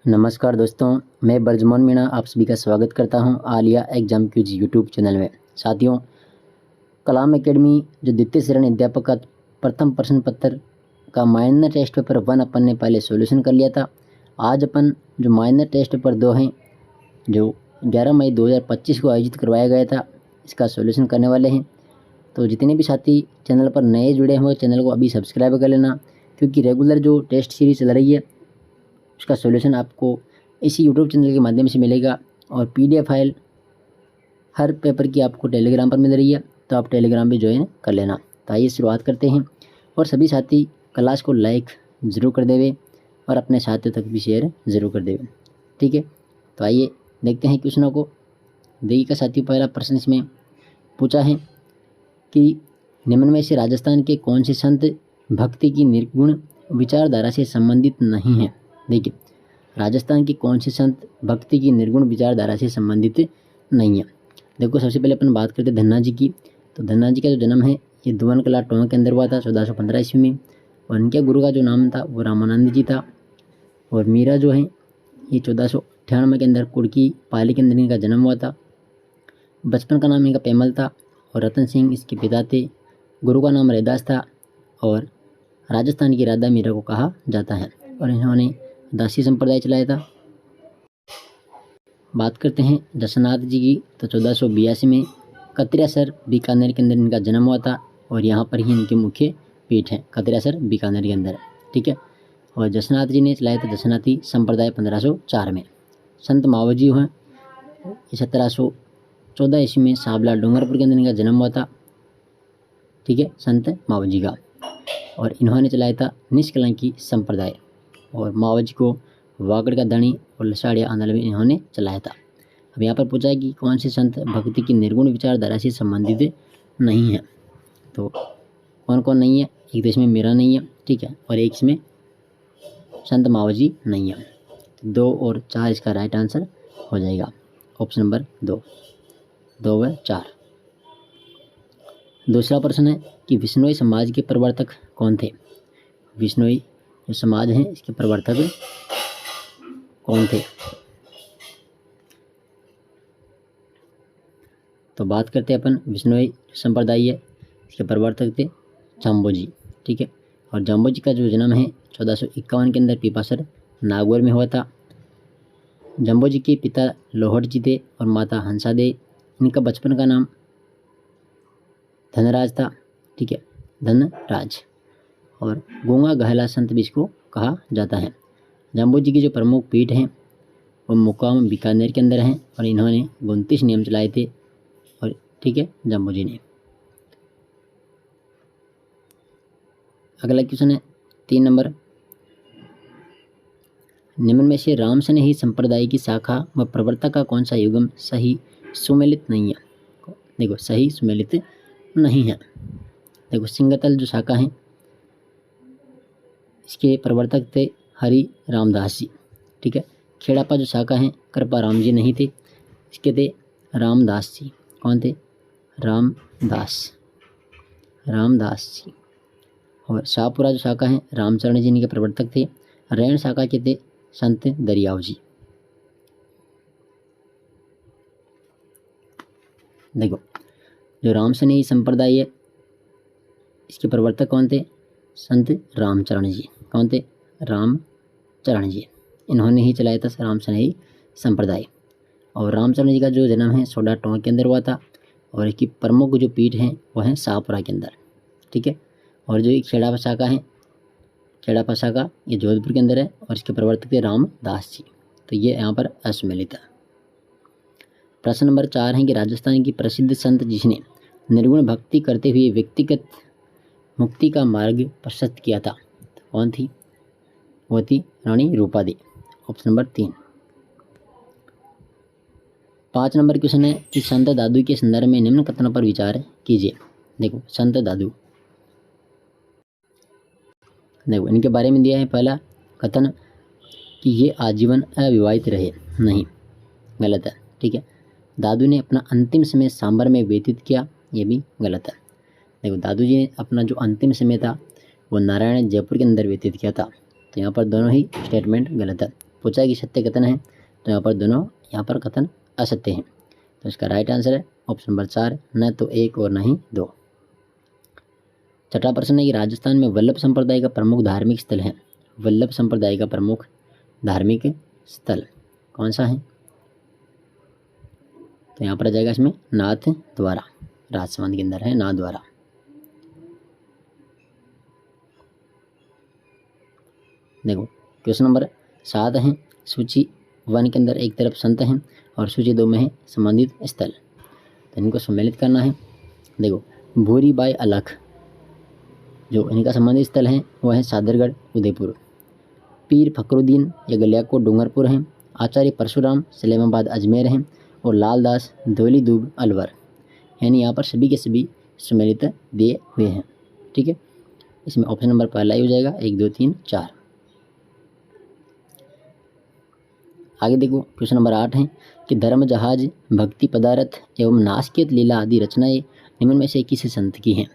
नमस्कार दोस्तों, मैं ब्रजमोहन मीणा आप सभी का स्वागत करता हूं आलिया एग्जाम क्यूज यूट्यूब चैनल में। साथियों, कलाम एकेडमी जो द्वितीय श्रेणी अध्यापक का प्रथम प्रश्न पत्र का माइनर टेस्ट पेपर 1 अपन ने पहले सॉल्यूशन कर लिया था। आज अपन जो माइनर टेस्ट पेपर 2 हैं जो 11 मई 2025 को आयोजित करवाया गया था, इसका सॉल्यूशन करने वाले हैं। तो जितने भी साथी चैनल पर नए जुड़े हुए चैनल को अभी सब्सक्राइब कर लेना, क्योंकि रेगुलर जो टेस्ट सीरीज चल रही है उसका सॉल्यूशन आपको इसी यूट्यूब चैनल के माध्यम से मिलेगा और पीडीएफ फाइल हर पेपर की आपको टेलीग्राम पर मिल रही है, तो आप टेलीग्राम भी ज्वाइन कर लेना। तो आइए शुरुआत करते हैं और सभी साथी क्लास को लाइक ज़रूर कर देवे और अपने साथियों तक भी शेयर ज़रूर कर देवे, ठीक है। तो आइए देखते हैं क्वेश्चनों को। देखिए का साथियों, पहला प्रश्न इसमें पूछा है कि निम्न में से राजस्थान के कौन से संत भक्ति की निर्गुण विचारधारा से संबंधित नहीं है। देखिए, राजस्थान की कौन से संत भक्ति की निर्गुण विचारधारा से संबंधित नहीं है। देखो, सबसे पहले अपन बात करते हैं धन्ना जी की। तो धन्ना जी का जो जन्म है ये दुवन कला टोंक के अंदर हुआ था 1415 ईस्वी में, और इनके गुरु का जो नाम था वो रामानंद जी था। और मीरा जो है ये 1498 के अंदर कुड़की पाली के अंदर इनका जन्म हुआ था। बचपन का नाम इनका पेमल था और रतन सिंह इसके पिता थे। गुरु का नाम रैदास था और राजस्थान की राधा मीरा को कहा जाता है, और इन्होंने दासी संप्रदाय चलाया था। बात करते हैं जसनाथ जी की। तो 1482 में कतरियासर बीकानेर के अंदर इनका जन्म हुआ था और यहाँ पर ही इनकी मुख्य पीठ है, कतरियासर बीकानेर के अंदर, ठीक है। और जसनाथ जी ने चलाया था जसनाथी संप्रदाय 1504 में। संत मावजी हैं 1714 ईस्वी में साबला डूंगरपुर के अंदर इनका जन्म हुआ था, ठीक है, संत मावजी का। और इन्होंने चलाया था निष्कलंकी संप्रदाय, और मावजी को वागड़ का धनी और लसाड़िया आंदोलन में इन्होंने चलाया था। अब यहाँ पर पूछा है कि कौन से संत भक्ति की निर्गुण विचारधारा से संबंधित नहीं है। तो कौन कौन नहीं है? एक तो इसमें मीरा नहीं है, ठीक है, और एक इसमें संत मावजी नहीं है। तो 2 और 4 इसका राइट आंसर हो जाएगा, ऑप्शन नंबर 2 व 4। दूसरा प्रश्न है कि विश्नोई समाज के प्रवर्तक कौन थे। विश्नोई जो समाज है इसके प्रवर्तक कौन थे। तो बात करते हैं अपन विश्नोई संप्रदाय है इसके प्रवर्तक थे जाम्बोजी, ठीक है। और जाम्बोजी का जो जन्म है 1451 के अंदर पीपासर नागौर में हुआ था। जाम्बोजी के पिता लोहट जी थे और माता हंसा दे। इनका बचपन का नाम धनराज था, ठीक है, धनराज। और गूंगा गहला संत भी इसको कहा जाता है। जाम्बोजी की जो प्रमुख पीठ हैं वो मुकाम बीकानेर के अंदर हैं और इन्होंने 29 नियम चलाए थे, और ठीक है, जाम्बोजी ने। अगला क्वेश्चन है 3 नंबर, निम्न में से राम स्नेही संप्रदाय की शाखा व प्रवर्तक का कौन सा युगम सही सुमेलित नहीं है। देखो, सही सुमेलित नहीं है। देखो, सिंगतल जो शाखा है इसके प्रवर्तक थे हरि रामदास जी, ठीक है। खेड़ापा जो शाखा है कृपा राम जी नहीं थे, इसके थे रामदास जी। कौन थे? रामदास जी। और शाहपुरा जो शाखा है रामचरण जी इनके प्रवर्तक थे। रैण शाखा के थे संत दरियाव जी। देखो, जो रामस्नेही संप्रदाय है इसके प्रवर्तक कौन थे? संत रामचरण जी। कौन थे? रामचरण जी। इन्होंने ही चलाया था रामस्नेही संप्रदाय। और रामचरण जी का जो जन्म है सोडा टोंक के अंदर हुआ था, और इसकी प्रमुख जो पीठ है वह है शाहपुरा के अंदर, ठीक है। और जो एक खेड़ापा शाखा है, खेड़ापा शाखा ये जोधपुर के अंदर है और इसके प्रवर्तक थे रामदास जी। तो ये यहाँ पर असुमेलित है। प्रश्न नंबर 4 है कि राजस्थान की प्रसिद्ध संत जिसने निर्गुण भक्ति करते हुए व्यक्तिगत मुक्ति का मार्ग प्रशस्त किया था, तो कौन थी? वो थी रानी रूपा दी, ऑप्शन नंबर 3। 5 नंबर क्वेश्चन है कि संत दादू के संदर्भ में निम्न कथनों पर विचार कीजिए। देखो, संत दादू, देखो इनके बारे में दिया है पहला कथन कि ये आजीवन अविवाहित रहे। नहीं, गलत है, ठीक है। दादू ने अपना अंतिम समय सांबर में व्यतीत किया, ये भी गलत है। देखो, दादू जी ने अपना जो अंतिम समय था वो नारायण जयपुर के अंदर व्यतीत किया था, तो यहाँ पर दोनों ही स्टेटमेंट गलत है। पूछा है कि सत्य कथन है, तो यहाँ पर दोनों यहाँ पर कथन असत्य हैं। तो इसका राइट आंसर है ऑप्शन नंबर 4, न तो 1 और न ही 2। छठा प्रश्न है कि राजस्थान में वल्लभ संप्रदाय का प्रमुख धार्मिक स्थल है। वल्लभ संप्रदाय का प्रमुख धार्मिक स्थल कौन सा है? तो यहाँ पर आ जाएगा इसमें नाथ द्वारा, राजसमंद के अंदर है नाथ द्वारा। देखो क्वेश्चन नंबर 7 है, सूची 1 के अंदर एक तरफ संत हैं और सूची 2 में है संबंधित स्थल, तो इनको सम्मिलित करना है। देखो भूरी बाई अलख, जो इनका संबंधित स्थल है वह है सादरगढ़ उदयपुर। पीर फकरुद्दीन या गलियाकोट डूंगरपुर हैं। आचार्य परशुराम सलेमाबाद अजमेर हैं। और लालदास धौली दूब अलवर। यानी यहाँ पर सभी के सभी सम्मिलित दिए हुए हैं। ठीक है, इसमें ऑप्शन नंबर पहला ही हो जाएगा, 1 2 3 4। आगे देखो क्वेश्चन नंबर 8 है कि धर्म जहाज, भक्ति पदार्थ एवं नासकेत लीला आदि रचनाएं निम्न में से किस संत की हैं?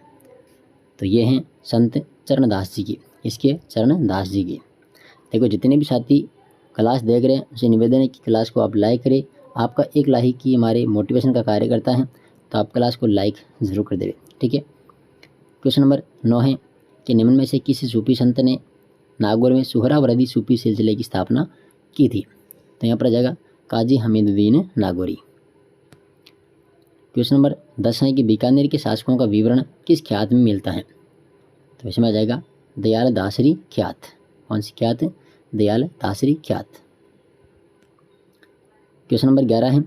तो ये हैं संत चरणदास जी की। इसके चरणदास जी की। देखो जितने भी साथी क्लास देख रहे हैं उसे निवेदन है कि क्लास को आप लाइक करें। आपका एक लाइक ही हमारे मोटिवेशन का कार्य करता है, तो आप क्लास को लाइक ज़रूर कर देवे। ठीक है, क्वेश्चन नंबर 9 है कि निम्न में से किसी सूफी संत ने नागौर में सुहरावर्दी सूफी सिलसिले की स्थापना की थी? तो यहाँ पर आ जाएगा काजी हमीदुद्दीन नागौरी। क्वेश्चन नंबर 10 है कि बीकानेर के शासकों का विवरण किस ख्यात में मिलता है? तो इसमें आ जाएगा दयाल दासरी ख्यात। कौन सी ख्यात? दयाल दासरी ख्यात। क्वेश्चन नंबर 11 है,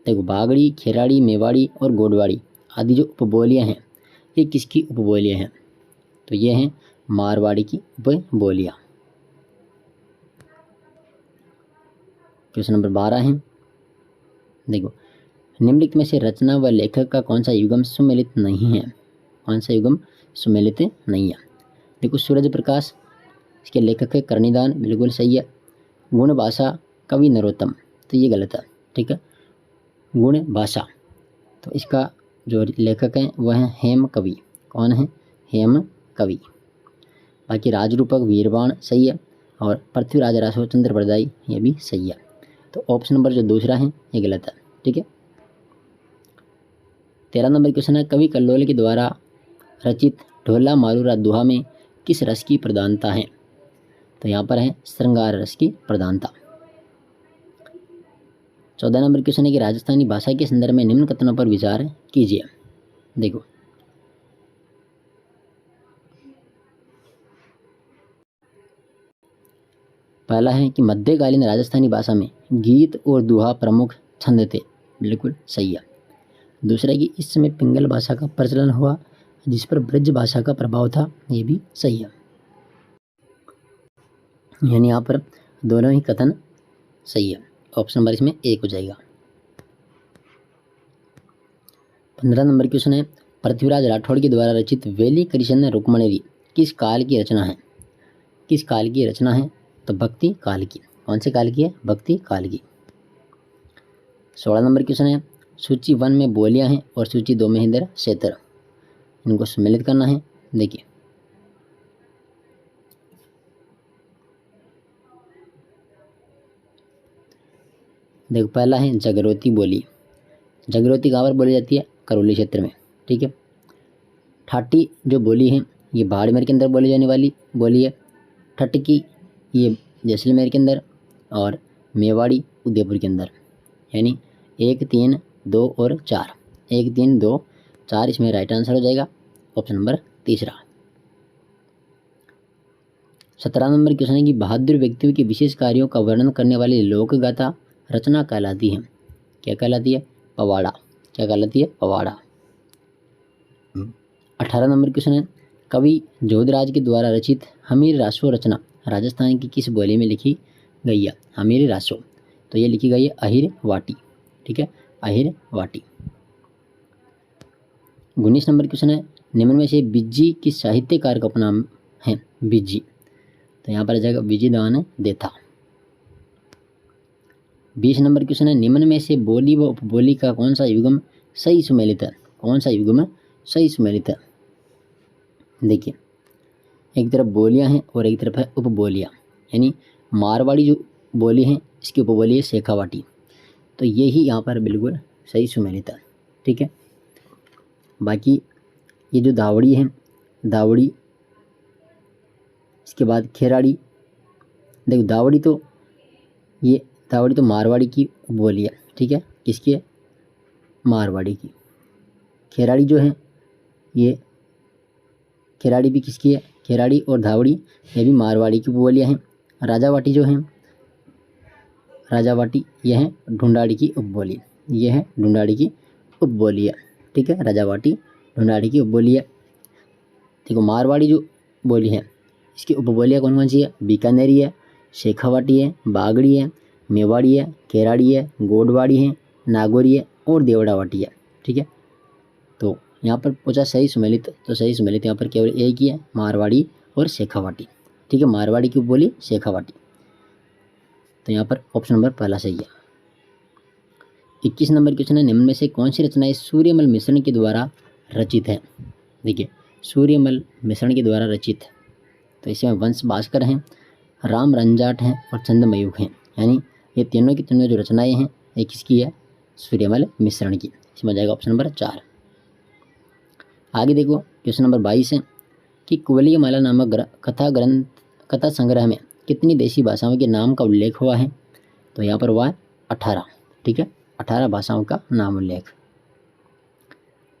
देखो बागड़ी, खेराड़ी, मेवाड़ी और गोडवाड़ी आदि जो उपबोलियाँ हैं ये किसकी उपबोलियाँ हैं? तो ये हैं मारवाड़ी की उपबोलियाँ। क्वेश्चन नंबर 12 है, देखो निम्नलिखित में से रचना व लेखक का कौन सा युगम सुमेलित नहीं है? कौन सा युगम सुमेलित नहीं है? देखो सूरज प्रकाश, इसके लेखक है कर्णिदान, बिल्कुल सही है। गुण भाषा कवि नरोत्तम, तो ये गलत है। ठीक है, गुण भाषा, तो इसका जो लेखक हैं वह है हेम कवि। कौन है? हेम कवि। बाकी राजरूपक वीरवाण सही है, और पृथ्वीराज रासो चंद्र प्रदाई ये भी सही है। तो ऑप्शन नंबर जो दूसरा है ये गलत है। ठीक है, 13 नंबर क्वेश्चन है, कवि कल्लोल के द्वारा रचित ढोला मारूरा दोहा में किस रस की प्रधानता है? तो यहाँ पर है श्रृंगार रस की प्रधानता। 14 नंबर क्वेश्चन है कि राजस्थानी भाषा के संदर्भ में निम्न कथनों पर विचार कीजिए। देखो पहला है कि मध्यकालीन राजस्थानी भाषा में गीत और दोहा प्रमुख छंद थे, बिल्कुल सही है। दूसरा है कि इस समय पिंगल भाषा का प्रचलन हुआ जिस पर ब्रज भाषा का प्रभाव था, ये भी सही है। यानी यहाँ पर दोनों ही कथन सही है। ऑप्शन नंबर इसमें 1 हो जाएगा। 15 नंबर क्वेश्चन है, पृथ्वीराज राठौड़ के द्वारा रचित वेली कृष्ण रुक्मणी किस काल की रचना है? किस काल की रचना है? तो भक्ति काल की। कौन से काल की है? भक्ति काल की। 16 नंबर क्वेश्चन है, सूची 1 में बोलियां हैं और सूची 2 में है इधर क्षेत्र, इनको सम्मिलित करना है। देखिए देखो पहला है जगरोती बोली। जगरोती कहाँ पर बोली जाती है? करौली क्षेत्र में। ठीक है, ठाटी जो बोली है ये बाड़मेर के अंदर बोली जाने वाली बोली है। ठटकी ये जैसलमेर के अंदर, और मेवाड़ी उदयपुर के अंदर। यानी 1 3 2 और 4, 1 3 2 4 इसमें राइट आंसर हो जाएगा, ऑप्शन नंबर तीसरा। 17 नंबर क्वेश्चन है कि बहादुर व्यक्तियों के विशेष कार्यों का वर्णन करने वाली लोकगाथा रचना कहलाती है? क्या कहलाती है? पवाड़ा। क्या कहलाती है? पवाड़ा। 18 नंबर क्वेश्चन है, कवि जोधराज के द्वारा रचित हमीर रासो रचना राजस्थान की किस बोली में लिखी गई है? हमीर रासो, तो ये लिखी गई है अहिर वाटी। ठीक है, अहिर वाटी। 19 नंबर क्वेश्चन है, निम्न में से बिज्जी किस साहित्यकार का उपनाम है? बिज्जी, तो यहाँ पर आ जाएगा विजयदान देथा। 20 नंबर क्वेश्चन है, निम्न में से बोली व उपबोली का कौन सा युग्म सही सुमेलित है? कौन सा युग्म सही सुमेलित है? देखिए एक तरफ बोलियां हैं और एक तरफ है उपबोलियां। यानी मारवाड़ी जो बोली है, इसकी उपबोली है शेखावाटी। तो ये ही यहाँ पर बिल्कुल सही सुमेलित है। ठीक है, बाकी ये जो दावड़ी है, दावड़ी, इसके बाद खेराड़ी। देखो दावड़ी तो मारवाड़ी की उपबोली है। ठीक है, किसकी है? मारवाड़ी की। खेराड़ी जो है, ये खेराड़ी भी किसकी है? खेराड़ी और धावड़ी ये भी मारवाड़ी की उपबोलियाँ हैं। राजावाटी जो है, राजावाटी यह है ढूंढाड़ी की उपबोली, ये है ढूंढाड़ी की उपबोली है। ठीक है, राजावाटी ढूंढाड़ी की उपबोली है। देखो मारवाड़ी जो बोली है, इसकी उपबोलियाँ कौन कौन सी है? बीकानेरी है, शेखावाटी है, बागड़ी है, मेवाड़ी है, केराड़ी है, गोडवाड़ी है, नागौरी है और देवड़ावाटी है। ठीक है, तो यहाँ पर पूछा सही सुमेलित, तो सही सुमेलित यहाँ पर केवल एक ही है, मारवाड़ी और शेखावाटी। ठीक है, मारवाड़ी की उपबोली शेखावाटी। तो यहाँ पर ऑप्शन नंबर पहला सही है। 21 नंबर क्वेश्चन है, निम्न में से कौन सी रचनाएं सूर्यमल मिश्रण के द्वारा रचित है? देखिए सूर्यमल मिश्रण के द्वारा रचित, तो इसमें वंश भास्कर हैं, राम रंजाट हैं और चंद्रमयूख हैं। यानी ये तीनों की तीनों जो रचनाएं हैं ये किसकी है? सूर्यमल मिश्रण की। इसमें जाएगा ऑप्शन नंबर 4। आगे देखो क्वेश्चन नंबर 22 है कि कुवलय माला नामक कथा संग्रह में कितनी देशी भाषाओं के नाम का उल्लेख हुआ है? तो यहाँ पर हुआ है 18। ठीक है, 18 भाषाओं का नाम उल्लेख।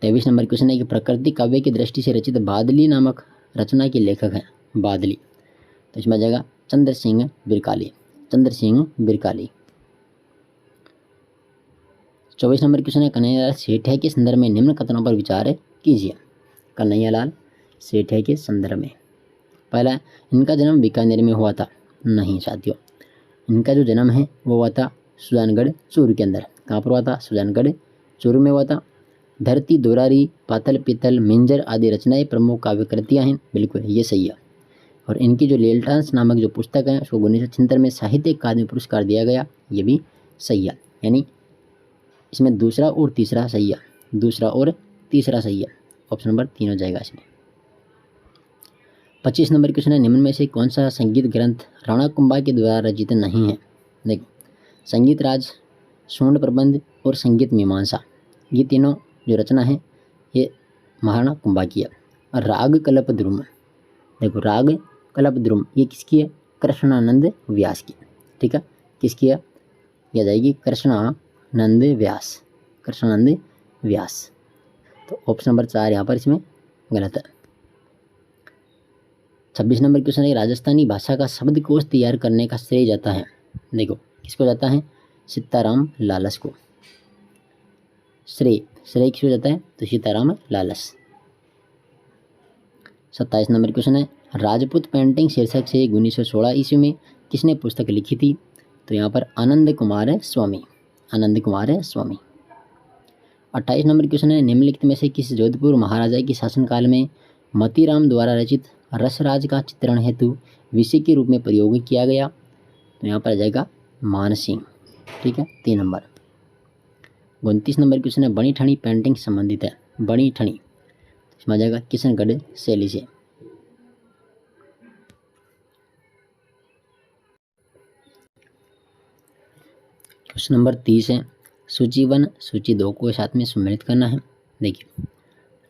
23 नंबर क्वेश्चन है कि प्रकृति काव्य की दृष्टि से रचित बादली नामक रचना के लेखक हैं बादली, तो इसमें आ जाएगा चंद्र सिंह बिरकाली, चंद्र सिंह बिरकाली। 24 नंबर क्वेश्चन है कन्हैयालाल सेठिया के संदर्भ में निम्न कथनों पर विचार कीजिए। कन्हैयालाल सेठिया के संदर्भ में, पहला इनका जन्म बीकानेर में हुआ था। नहीं साथियों, इनका जो जन्म है वो हुआ था सुजानगढ़ चूरू के अंदर। कहाँ पर हुआ था? सुजानगढ़ चूरू में हुआ था। धरती दोरारी, पातल पीतल, मिंजर आदि रचनाएं प्रमुख काव्य कृतियाँ हैं। बिल्कुल ये सही है। और इनकी जो लीलठांस नामक जो पुस्तक है उसको 1976 में साहित्य अकादमी पुरस्कार दिया गया, ये भी सही है। यानी इसमें दूसरा और तीसरा सही है, दूसरा और तीसरा सही है। ऑप्शन नंबर 3 हो जाएगा इसमें। 25 नंबर क्वेश्चन है निम्न में से कौन सा संगीत ग्रंथ राणा कुंभा के द्वारा रचित नहीं है? देखो संगीत राज, स्वर्ण प्रबंध और संगीत मीमांसा, ये तीनों जो रचना है ये महाराणा कुंभा की है। और राग कल्प द्रुम, देखो राग कल्प द्रुम ये किसकी है? कृष्णानंद व्यास की। ठीक है, किसकी है? यह जाएगी कृष्णानंद व्यास, कृष्णानंद व्यास। तो ऑप्शन नंबर 4 यहाँ पर इसमें गलत है। 26 नंबर क्वेश्चन है राजस्थानी भाषा का शब्दकोश तैयार करने का श्रेय जाता है। देखो किसको जाता है? सीताराम लालस को। श्रेय किसको जाता है? तो सीताराम लालस। 27 नंबर क्वेश्चन है राजपूत पेंटिंग शीर्षक से 1916 ईस्वी में किसने पुस्तक लिखी थी? तो यहाँ पर आनंद कुमार स्वामी, आनंद कुमार स्वामी। 28 नंबर क्वेश्चन है निम्नलिखित में से किस जोधपुर महाराजा के शासनकाल में मतीराम द्वारा रचित रसराज का चित्रण हेतु विषय के रूप में प्रयोग किया गया? तो यहाँ पर आ जाएगा मानसिंह। ठीक है, 3 नंबर। 29 नंबर क्वेश्चन है बनी ठनी पेंटिंग संबंधित है। बनी ठनी इसमें आ जाएगा किशनगढ़ शैली से। क्वेश्चन नंबर 30 है सूची 1 सूची 2 को साथ में सम्मिलित करना है। देखिए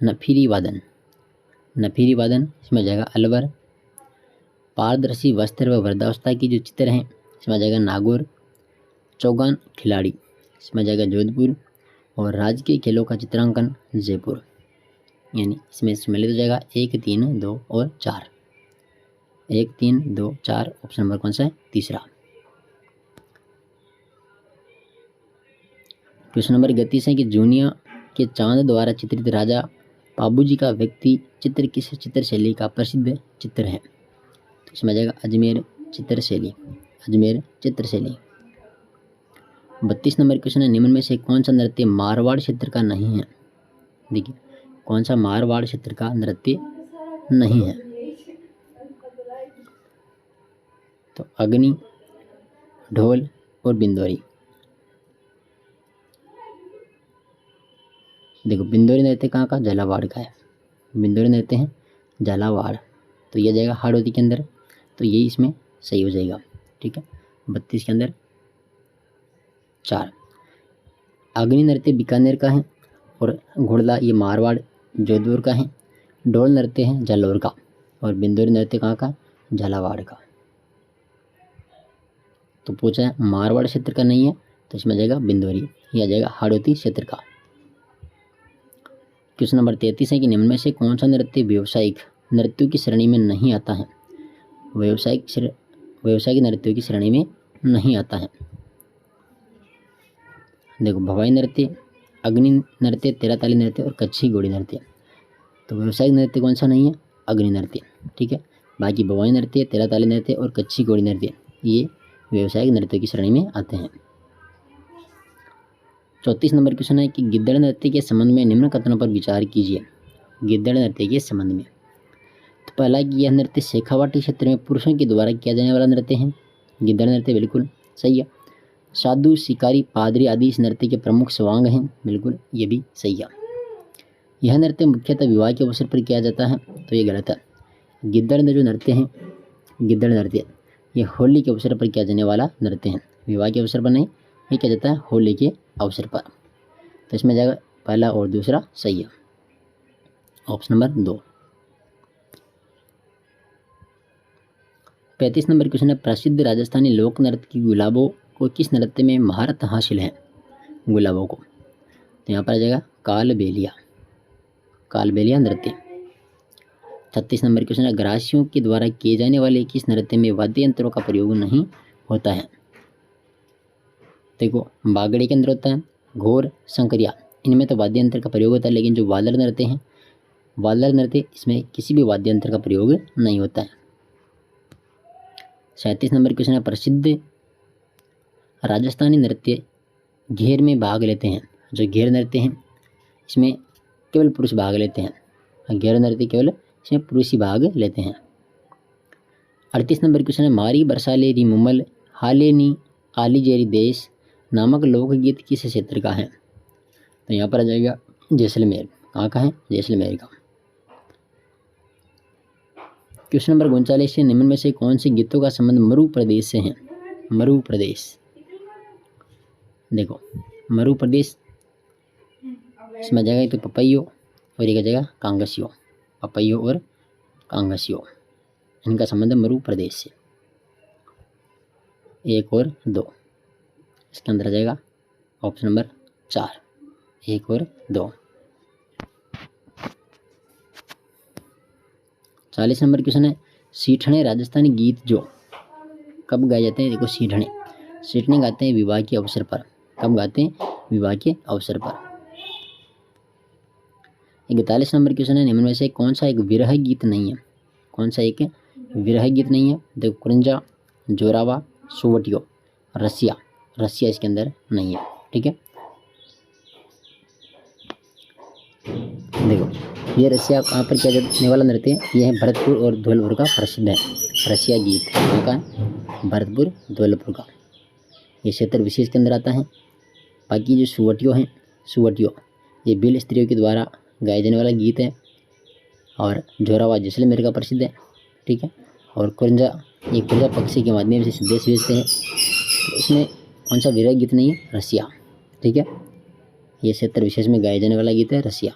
नफीरी वादन, नफीरी वादन इसमें आ जाएगा अलवर। पारदर्शी वस्त्र व वृद्धावस्था की जो चित्र हैं इसमें आ जाएगा नागौर। चौगान खिलाड़ी इसमें आ जाएगा जोधपुर। और राजकीय खेलों का चित्रांकन जयपुर। यानी इसमें सम्मिलित हो जाएगा 1, 3, 2 और 4। 1, 3, 2, 4 ऑप्शन नंबर कौन सा है? तीसरा। क्वेश्चन नंबर 31 है कि जूनिया के चांद द्वारा चित्रित राजा पाबूजी का व्यक्ति चित्र किस चित्रशैली का प्रसिद्ध चित्र है? तो इसमें आ जाएगा अजमेर चित्रशैली, अजमेर चित्रशैली। 32 नंबर क्वेश्चन है निम्न में से कौन सा नृत्य मारवाड़ क्षेत्र का नहीं है? देखिए कौन सा मारवाड़ क्षेत्र का नृत्य नहीं है? तो अग्नि, ढोल और बिंदोरी। देखो बिंदोरी नृत्य कहाँ का? झालावाड़ का है। बिंदोरी नृत्य है झालावाड़, तो यह जाएगा हाड़ौती के अंदर। तो यही इसमें सही हो जाएगा। ठीक है, 32 के अंदर 4। अग्नि नृत्य बीकानेर का है और घोड़ला ये मारवाड़ जोधपुर का है। ढोल नृत्य है जालौर का और बिंदुरी नृत्य कहाँ का, झालावाड़ का। तो पूछा है मारवाड़ क्षेत्र का नहीं है तो इसमें आ जाएगा बिंदुरी, ये आ जाएगा हाड़ौती क्षेत्र का। क्वेश्चन नंबर 33 है कि निम्न में से कौन सा नृत्य व्यावसायिक नृत्यों की श्रेणी में नहीं आता है। व्यावसायिक नृत्यों की श्रेणी में नहीं आता है। देखो भवाई नृत्य, अग्नि नृत्य, तेरह ताली नृत्य और कच्छी घोड़ी नृत्य। तो व्यावसायिक नृत्य कौन सा नहीं है, अग्नि नृत्य, ठीक है। बाकी भवाई नृत्य, तेरह ताली नृत्य और कच्छी घोड़ी नृत्य ये व्यावसायिक नृत्य की श्रेणी में आते हैं। 34 नंबर क्वेश्चन है कि गिद्दड़ नृत्य के संबंध में निम्न कथनों पर विचार कीजिए। गिद्दड़ नृत्य के संबंध में तो पहला कि यह नृत्य शेखावाटी क्षेत्र में पुरुषों के द्वारा किया जाने वाला नृत्य है। गिद्दड़ नृत्य बिल्कुल सही है। साधु, शिकारी, पादरी आदि इस नृत्य के प्रमुख स्वांग हैं, बिल्कुल ये भी सही है। यह नृत्य मुख्यतः विवाह के अवसर पर किया जाता है, तो ये गलत है। गिद्दड़ जो नृत्य हैं, गिद्दड़ नृत्य ये होली के अवसर पर किया जाने वाला नृत्य है, विवाह के अवसर पर नहीं, ये किया जाता है होली के अवसर पर। तो इसमें जाएगा पहला और दूसरा सही है, ऑप्शन नंबर 2। 35 नंबर क्वेश्चन है प्रसिद्ध राजस्थानी लोक नृत्य की गुलाबों को किस नृत्य में महारत हासिल है। गुलाबों को तो यहाँ पर आ जाएगा कालबेलिया, कालबेलिया नृत्य। 36 नंबर क्वेश्चन है ग्रासियों के द्वारा किए जाने वाले किस नृत्य में वाद्य यंत्रों का प्रयोग नहीं होता है। देखो बागड़ी के अंदर होता है, घोर, शंकरिया, इनमें तो वाद्य यंत्र का प्रयोग होता है, लेकिन जो वालर नृत्य हैं, वालर नृत्य इसमें किसी भी वाद्य यंत्र का प्रयोग नहीं होता है। 37 नंबर क्वेश्चन है प्रसिद्ध राजस्थानी नृत्य घेर में भाग लेते हैं। जो घेर नृत्य हैं इसमें केवल पुरुष भाग लेते हैं, घेर नृत्य केवल इसमें पुरुष ही भाग लेते हैं। 38 नंबर क्वेश्चन है मारी बरसाले री मुमल हाले नी आली जेरी देश नामक लोकगीत किस क्षेत्र का है। तो यहाँ पर आ जाएगा जैसलमेर, कहाँ का है, जैसलमेर का। क्वेश्चन नंबर 39 है निम्न में से कौन से गीतों का संबंध मरु प्रदेश से है। मरु प्रदेश, देखो मरु प्रदेश इसमें जाएगा तो पपैयो और एक जगह कांगसियो, पपैयो और कांगसियो, इनका संबंध मरु प्रदेश से। 1 और 2 इसके अंदर आ जाएगा ऑप्शन नंबर 4, 1 और 2। 40 नंबर क्वेश्चन है सीठने राजस्थानी गीत जो कब गाए जाते हैं। देखो सीठने गाते हैं विवाह के अवसर पर। कब गाते हैं, विवाह के अवसर पर। 41 नंबर क्वेश्चन है निम्न में से कौन सा एक विरह गीत नहीं है। कौन सा एक विरह गीत नहीं है। देखो कुरंजा, जोरावा, सुवटियो, रसिया, रसिया इसके अंदर नहीं है, ठीक है। देखो ये रसिया कहाँ पर किया जाने वाला नृत्य है, ये है भरतपुर और धौलपुर का प्रसिद्ध है रसिया गीत। कहाँ का है, भरतपुर धौलपुर का, ये क्षेत्र विशेष के अंदर आता है। बाकी जो सुवटियो हैं, सुवटियो ये बिल स्त्रियों के द्वारा गाए जाने वाला गीत है। और जोरावा जैसलमेर का प्रसिद्ध है, ठीक है। और कुरंजा ये कुरंजा पक्षी के माध्यम से संदेश भेजते हैं। तो इसमें कौन सा विरह गीत नहीं है, रसिया, ठीक है। ये क्षेत्र विशेष में गाए जाने वाला गीत है रसिया।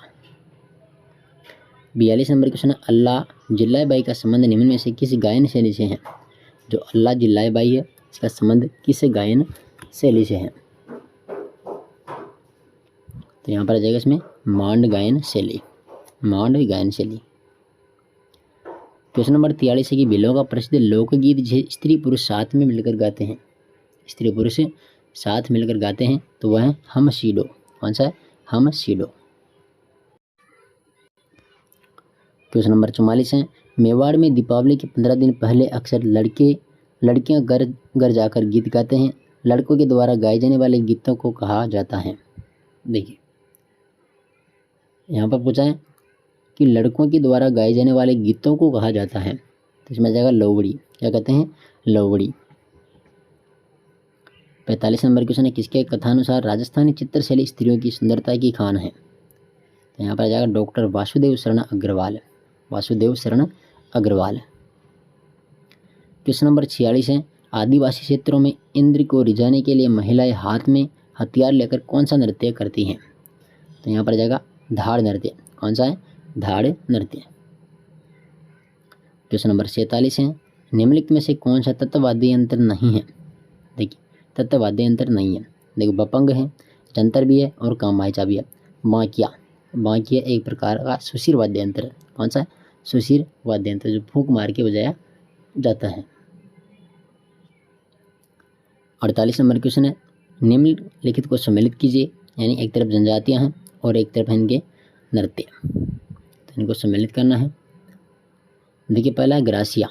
42 नंबर क्वेश्चन है अल्लाह जिल्लाई बाई का संबंध निम्न में से किस गायन शैली से है। जो अल्लाह जिल्लाई बाई है इसका संबंध किस गायन शैली से है। तो यहाँ पर आ जाएगा इसमें मांड गायन शैली, मांड गायन शैली। क्वेश्चन नंबर 43 है कि बिलों का प्रसिद्ध लोकगीत जिसे स्त्री पुरुष साथ में मिलकर गाते हैं, स्त्री पुरुष साथ मिलकर गाते हैं, तो वह है हम सीडो। कौन सा है, हम सीडो। क्वेश्चन नंबर 44 है मेवाड़ में दीपावली के 15 दिन पहले अक्सर लड़कियां घर जाकर गीत गाते हैं। लड़कों के द्वारा गाए जाने वाले गीतों को कहा जाता है। देखिए यहाँ पर पूछा है कि लड़कों के द्वारा गाए जाने वाले गीतों को कहा जाता है, तो इसमें आ जाएगा लोवड़ी। क्या कहते हैं, लोवड़ी। 45 नंबर क्वेश्चन है किसके कथानुसार राजस्थानी चित्रशैली स्त्रियों की सुंदरता की खान है। तो यहाँ पर आ जाएगा डॉक्टर वासुदेव शरण अग्रवाल, वासुदेव शरण अग्रवाल। क्वेश्चन नंबर 46 है आदिवासी क्षेत्रों में इंद्र को रिझाने के लिए महिलाएं हाथ में हथियार लेकर कौन सा नृत्य करती हैं? तो यहाँ पर आ जाएगा धाड़ नृत्य। कौन सा है? धाड़ नृत्य। क्वेश्चन नंबर 47 है, निम्नलिखित में से कौन सा तत्ववाद्य यंत्र नहीं है? देखिए तत्ववाद्य यंत्र नहीं है। देखो बपंग है, जंतर भी है और कामायचा भी है। बांकिया, बांकिया एक प्रकार का सुशीर वाद्य यंत्र है। कौन सा है? सुशीर वाद्य यंत्र, जो फूंक मार के बजाया जाता है। 48 नंबर क्वेश्चन है, निम्नलिखित को सम्मिलित कीजिए। यानी एक तरफ जनजातियां हैं और एक तरफ इनके नृत्य, तो इनको सम्मिलित करना है। देखिए पहला है ग्रासिया।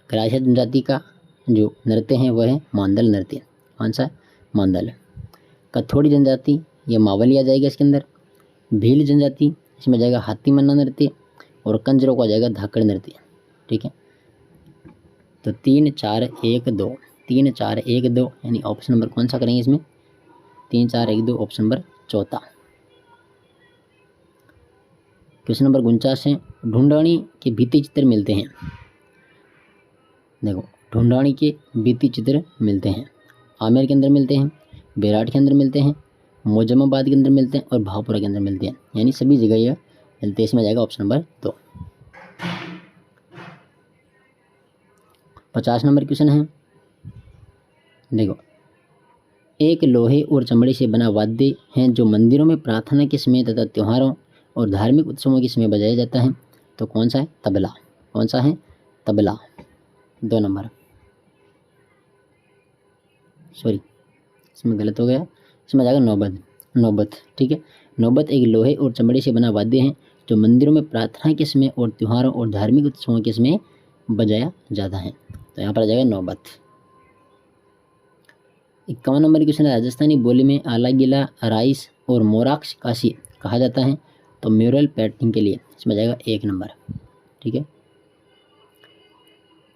ग्रासिया जनजाति का जो नृत्य है वह है मांदल नृत्य। कौन सा? मांदल। कथोड़ी जनजाति, ये मावली आ जाएगा इसके अंदर। भील जनजाति, इसमें जाएगा हाथी मन्ना नृत्य। और कंजरों को आ जाएगा धाकड़ नृत्य। ठीक है, तो 3 4 1 2, 3 4 1 2, यानी ऑप्शन नंबर कौन सा करेंगे इसमें? 3 4 1 2, ऑप्शन नंबर चौथा। क्वेश्चन नंबर 49 है, ढूंढानी के भित्ति चित्र मिलते हैं। देखो ढूंढानी के भित्ति चित्र मिलते हैं, आमेर के अंदर मिलते हैं, बेराट के अंदर मिलते हैं, मोजमाबाद के अंदर मिलते हैं और भावपुरा के अंदर मिलते हैं। यानी सभी जगह यह मिलते हैं। इसमें जाएगा ऑप्शन नंबर 2। 50 नंबर क्वेश्चन है, देखो एक लोहे और चमड़े से बना वाद्य है जो मंदिरों में प्रार्थना के समय तथा त्योहारों और धार्मिक उत्सवों के समय बजाया जाता है। तो कौन सा है? तबला। कौन सा है? तबला। 2 नंबर, सॉरी इसमें गलत हो गया, इसमें जाएगा नौबत। नौबत, ठीक है। नौबत एक लोहे और चमड़े से बना वाद्य है जो मंदिरों में प्रार्थना के समय और त्योहारों और धार्मिक उत्सवों के समय बजाया जाता है। तो यहाँ पर आ जाएगा नौबत। 51 नंबर क्वेश्चन है, राजस्थानी बोली में आला गिला, राइस और मोराक्स काशी कहा जाता है तो म्यूरल पेंटिंग के लिए। इसमें जाएगा 1 नंबर। ठीक है,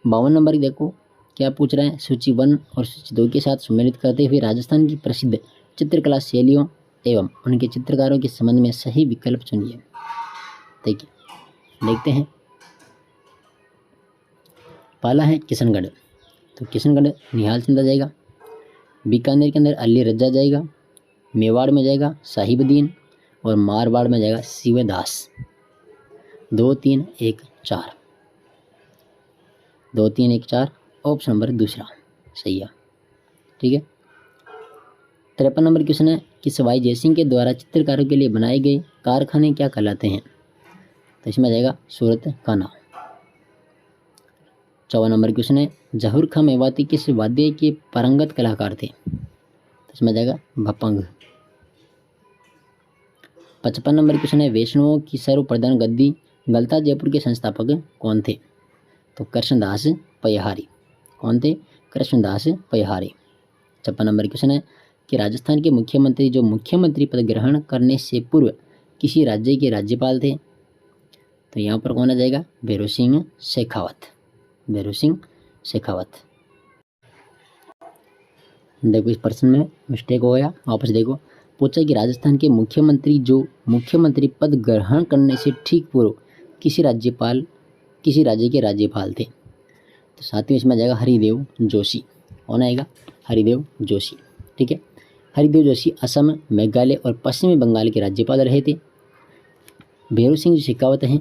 52 नंबर देखो क्या पूछ रहा है, सूची 1 और सूची 2 के साथ सम्मिलित करते हुए राजस्थान की प्रसिद्ध चित्रकला शैलियों एवं उनके चित्रकारों के संबंध में सही विकल्प चुनिए। देखिए देखते हैं, पहला है किशनगढ़, तो किशनगढ़ निहाल चंद आ जाएगा। बीकानेर के अंदर अली रज्जा जाएगा। मेवाड़ में जाएगा साहिबुद्दीन और मारवाड़ में जाएगा शिवदास। 2 3 1 4, 2 3 1 4, ऑप्शन नंबर दूसरा सही है। ठीक है, 53 नंबर क्वेश्चन है कि सवाई जयसिंह के द्वारा चित्रकारों के लिए बनाए गए कारखाने क्या कहलाते हैं? तो इसमें आ जाएगा सूरत खाना। 54 नंबर क्वेश्चन है, जहूर खां मेवाती किस वाद्य के पारंगत कलाकार थे? तो इसमें आ जाएगा भपंग। 55 नंबर क्वेश्चन है, वैष्णवों की सर्वप्रधान गद्दी गलता जयपुर के संस्थापक कौन थे? तो कृष्णदास पयहारी। कौन थे? कृष्णदास पयहारी। 56 नंबर क्वेश्चन है कि राजस्थान के मुख्यमंत्री जो मुख्यमंत्री पद ग्रहण करने से पूर्व किसी राज्य के राज्यपाल थे? तो यहाँ पर कौन आ जाएगा? भैरों सिंह शेखावत। भैरों सिंह शेखावत। देखो इस प्रश्न में मिस्टेक हो गया, वापस देखो। पूछा कि राजस्थान के मुख्यमंत्री जो मुख्यमंत्री पद ग्रहण करने से ठीक पूर्व किसी राज्य के राज्यपाल थे? तो साथ में इसमें आ जाएगा हरिदेव जोशी। कौन आएगा? हरिदेव जोशी। ठीक है, हरिदेव जोशी असम, मेघालय और पश्चिमी बंगाल के राज्यपाल रहे थे। भैरों सिंह शेखावत हैं,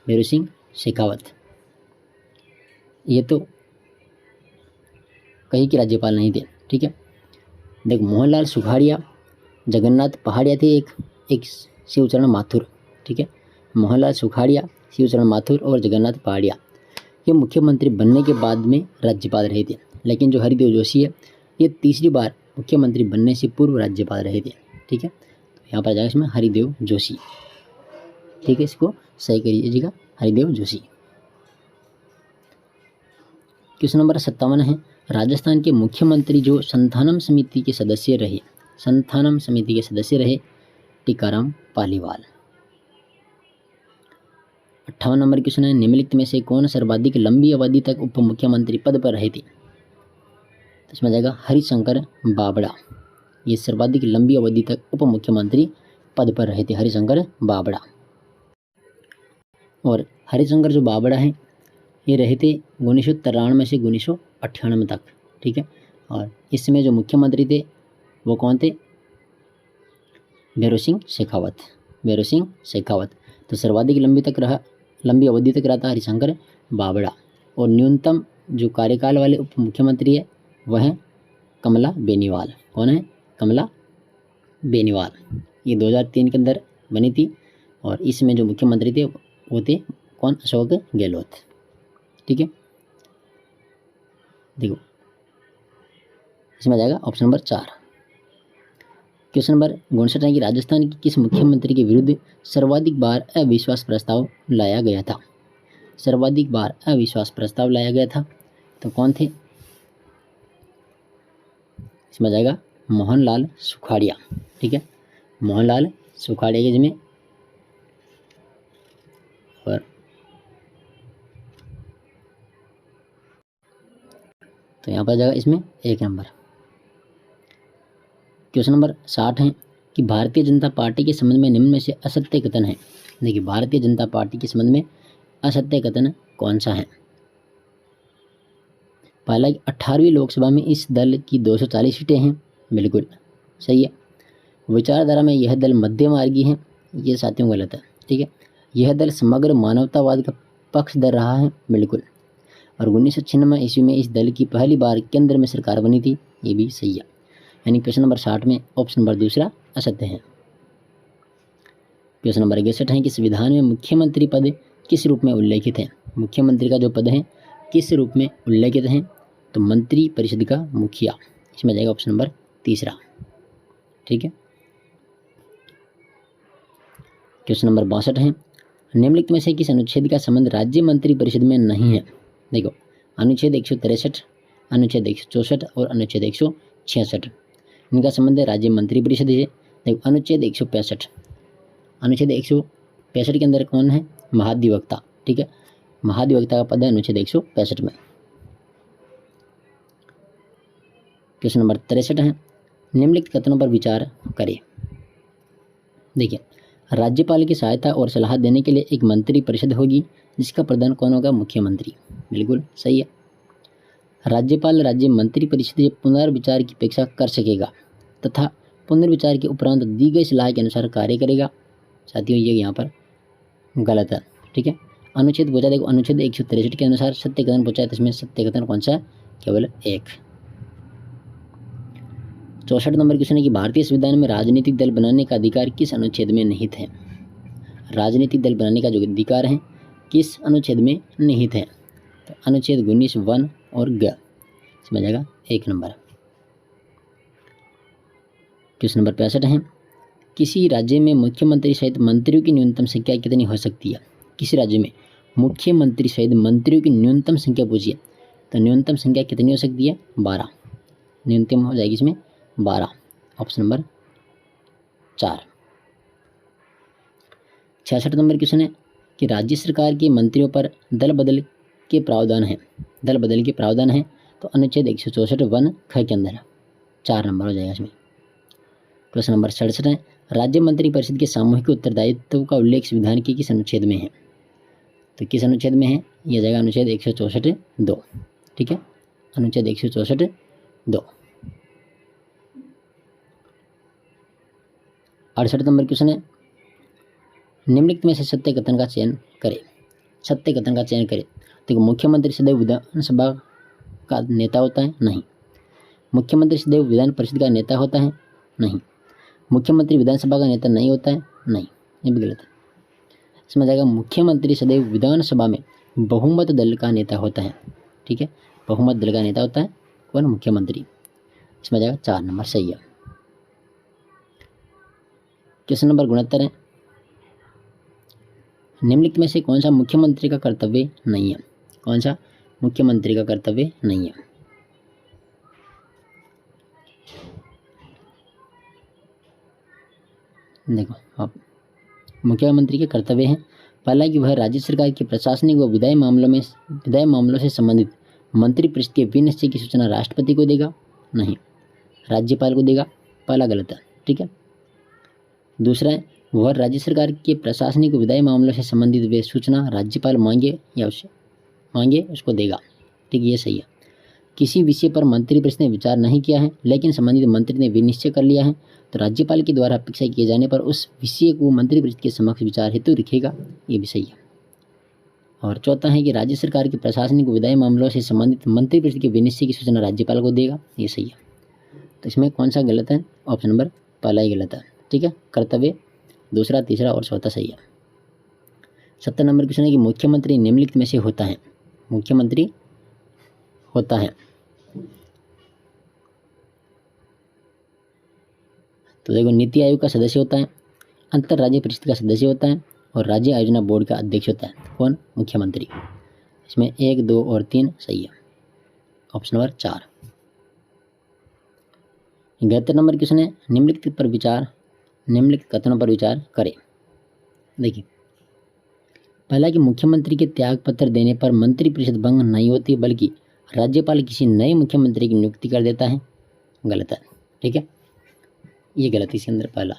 भैरों सिंह शेखावत, ये तो कहीं के राज्यपाल नहीं थे। ठीक है, देख मोहनलाल सुखाड़िया, जगन्नाथ पहाड़िया थे, एक शिवचरण माथुर। ठीक है, मोहनलाल सुखाड़िया, शिवचरण माथुर और जगन्नाथ पहाड़िया ये मुख्यमंत्री बनने के बाद में राज्यपाल रहे थे। लेकिन जो हरिदेव जोशी है ये तीसरी बार मुख्यमंत्री बनने से पूर्व राज्यपाल रहे थे। ठीक है, तो यहाँ पर जाएगा इसमें हरिदेव जोशी। ठीक है, इसको सही करिएगा, हरिदेव जोशी। क्वेश्चन नंबर 57 है, राजस्थान के मुख्यमंत्री जो संथानम समिति के सदस्य रहे, संथानम समिति के सदस्य रहे? टीकाराम पालीवाल। 58 नंबर क्वेश्चन है, निम्नलिखित में से कौन सर्वाधिक लंबी अवधि तक उप मुख्यमंत्री पद पर रहे थे? तो इसमें जाएगा हरिशंकर बाबड़ा। ये सर्वाधिक लंबी अवधि तक उप मुख्यमंत्री पद पर रहे थे, हरिशंकर बाबड़ा। और हरिशंकर जो बाबड़ा है ये रहे थे 1993 से 1998 तक। ठीक है। और इस समय जो मुख्यमंत्री थे वो कौन थे? भैरों सिंह शेखावत। तो सर्वाधिक लंबी अवधि तक रहा था हरिशंकर बावड़ा। और न्यूनतम जो कार्यकाल वाले उप मुख्यमंत्री है वह है कमला बेनीवाल। कौन है? कमला बेनीवाल। ये 2003 के अंदर बनी थी। और इसमें जो मुख्यमंत्री थे वो थे कौन? अशोक गहलोत। ठीक है, देखो इसमें आ जाएगा ऑप्शन नंबर 4। क्वेश्चन नंबर 59 है कि राजस्थान के किस मुख्यमंत्री के विरुद्ध सर्वाधिक बार अविश्वास प्रस्ताव लाया गया था? सर्वाधिक बार अविश्वास प्रस्ताव लाया गया था तो कौन थे? इसमें आ जाएगा मोहनलाल सुखाड़िया। ठीक है, मोहनलाल सुखाड़िया के जिम्मे। और तो यहाँ पर आ जाएगा इसमें 1 नंबर। क्वेश्चन नंबर 60 है कि भारतीय जनता पार्टी के संबंध में निम्न में से असत्य कथन है। देखिए, भारतीय जनता पार्टी के संबंध में असत्य कथन कौन सा है? पहला, 18वीं लोकसभा में इस दल की 240 सीटें हैं। बिल्कुल सही है। विचारधारा में यह दल मध्यमार्गी है। ये साथियों गलत है। ठीक है, यह दल समग्र मानवतावाद का पक्षधर रहा है। बिल्कुल। और 1996 ईस्वी में इस दल की पहली बार केंद्र में सरकार बनी थी। ये भी सही है। यानी क्वेश्चन नंबर 60 में ऑप्शन नंबर दूसरा असत्य है। क्वेश्चन नंबर 61 है कि संविधान में मुख्यमंत्री पद किस रूप में उल्लेखित है? मुख्यमंत्री का जो पद है किस रूप में उल्लेखित है? तो मंत्री परिषद का मुखिया। इसमें जाएगा ऑप्शन नंबर तीसरा। ठीक है, क्वेश्चन नंबर 62 है निम्नलिखित में से किस अनुच्छेद का संबंध राज्य मंत्री परिषद में नहीं है? देखो, अनुच्छेद 163, अनुच्छेद 164 और अनुच्छेद 166 इनका संबंध है राज्य मंत्री परिषद से। देखो, अनुच्छेद 165, अनुच्छेद 165 के अंदर कौन है? महाधिवक्ता। ठीक है, महाधिवक्ता का पद है अनुच्छेद 165 में। क्वेश्चन नंबर 63 है निम्नलिखित कथनों पर विचार करें। देखिए, राज्यपाल की सहायता और सलाह देने के लिए एक मंत्री परिषद होगी जिसका प्रधान कौन होगा? मुख्यमंत्री। बिल्कुल सही है। राज्यपाल राज्य मंत्री परिषद से पुनर्विचार की अपेक्षा कर सकेगा तथा पुनर्विचार के उपरांत दी गई सलाह के अनुसार कार्य करेगा। साथियों, ये यहाँ पर गलत है। ठीक है, अनुच्छेद पूछा, देखो अनुच्छेद 163 के अनुसार सत्य कथन पूछा है तो इसमें सत्य कथन कौन सा है? केवल एक। 64 नंबर क्वेश्चन है कि भारतीय संविधान में राजनीतिक दल बनाने का अधिकार किस अनुच्छेद में निहित है? राजनीतिक दल बनाने का जो अधिकार है किस अनुच्छेद में निहित है? तो अनुच्छेद 19 1 और ग। समझ जाएगा 1 नंबर। क्वेश्चन नंबर 65 है किसी राज्य में मुख्यमंत्री सहित मंत्रियों की न्यूनतम संख्या कितनी हो सकती है? किसी राज्य में मुख्यमंत्री सहित मंत्रियों की न्यूनतम संख्या पूछिए तो न्यूनतम संख्या कितनी हो सकती है? 12। न्यूनतम हो जाएगी इसमें 12। Option number 4। 66 नंबर क्वेश्चन है कि राज्य सरकार के मंत्रियों पर दल बदल के प्रावधान है। दल बदल के प्रावधान है तो अनुच्छेद 164 1 ख के अंदर 4 नंबर हो जाएगा इसमें। क्वेश्चन नंबर 67 है राज्य मंत्री परिषद के सामूहिक उत्तरदायित्व का उल्लेख संविधान के किस अनुच्छेद में है? तो किस अनुच्छेद में है? यह जाएगा अनुच्छेद 164 2। ठीक है, अनुच्छेद 164 2। 68 नंबर क्वेश्चन है निम्नलिखित में से सत्य कथन का चयन करें। सत्य कथन का चयन करें। देखो, मुख्यमंत्री सदैव विधानसभा का नेता होता है? नहीं। मुख्यमंत्री सदैव विधान परिषद का नेता होता है? नहीं। मुख्यमंत्री विधानसभा का नेता नहीं होता है? नहीं, ये भी गलत है। इसमें जाएगा मुख्यमंत्री सदैव विधानसभा में बहुमत दल का नेता होता है। ठीक है, बहुमत दल का नेता होता है कौन? मुख्यमंत्री। इसमें जाएगा 4 नंबर सही है। क्वेश्चन नंबर 69 है निम्नलिखित में से कौन सा मुख्यमंत्री का कर्तव्य नहीं है? कौन सा मुख्यमंत्री का कर्तव्य नहीं है? देखो, आप मुख्यमंत्री के कर्तव्य हैं पहला कि वह राज्य सरकार के प्रशासनिक व विधायी मामलों से संबंधित मंत्री परिषद के विनिश्चय की सूचना राष्ट्रपति को देगा? नहीं, राज्यपाल को देगा। पहला गलत है। ठीक है, दूसरा है वह राज्य सरकार के प्रशासनिक व विधायी मामलों से संबंधित वे सूचना राज्यपाल मांगे या उसको देगा। ठीक है, ये सही है। किसी विषय पर मंत्रिपरिषद ने विचार नहीं किया है लेकिन संबंधित मंत्री ने विनिश्चय कर लिया है तो राज्यपाल के द्वारा अपेक्षा किए जाने पर उस विषय को मंत्रिपरिषद के समक्ष विचार हेतु रखेगा, ये भी सही है। और चौथा है कि राज्य सरकार के प्रशासनिक विधायी मामलों से संबंधित मंत्रिपरिषद के विनिश्चय की सूचना राज्यपाल को देगा, ये सही है। तो इसमें कौन सा गलत है? ऑप्शन नंबर पहला ही गलत है। ठीक है, कर्तव्य दूसरा, तीसरा और चौथा सही है। 70 नंबर क्वेश्चन है कि मुख्यमंत्री निम्नलिखित में से होता है। मुख्यमंत्री होता है तो देखो, नीति आयोग का सदस्य होता है, अंतरराज्यीय परिषद का सदस्य होता है और राज्य आयोजना बोर्ड का अध्यक्ष होता है। कौन? मुख्यमंत्री। इसमें 1, 2 और 3 सही है। Option number 4। 71 नंबर क्वेश्चन है निम्नलिखित कथनों पर विचार करें। देखिए, पहला कि मुख्यमंत्री के त्याग पत्र देने पर मंत्रिपरिषद भंग नहीं होती बल्कि राज्यपाल किसी नए मुख्यमंत्री की नियुक्ति कर देता है, गलत है। ठीक है, ये गलत है इसके अंदर। पहला,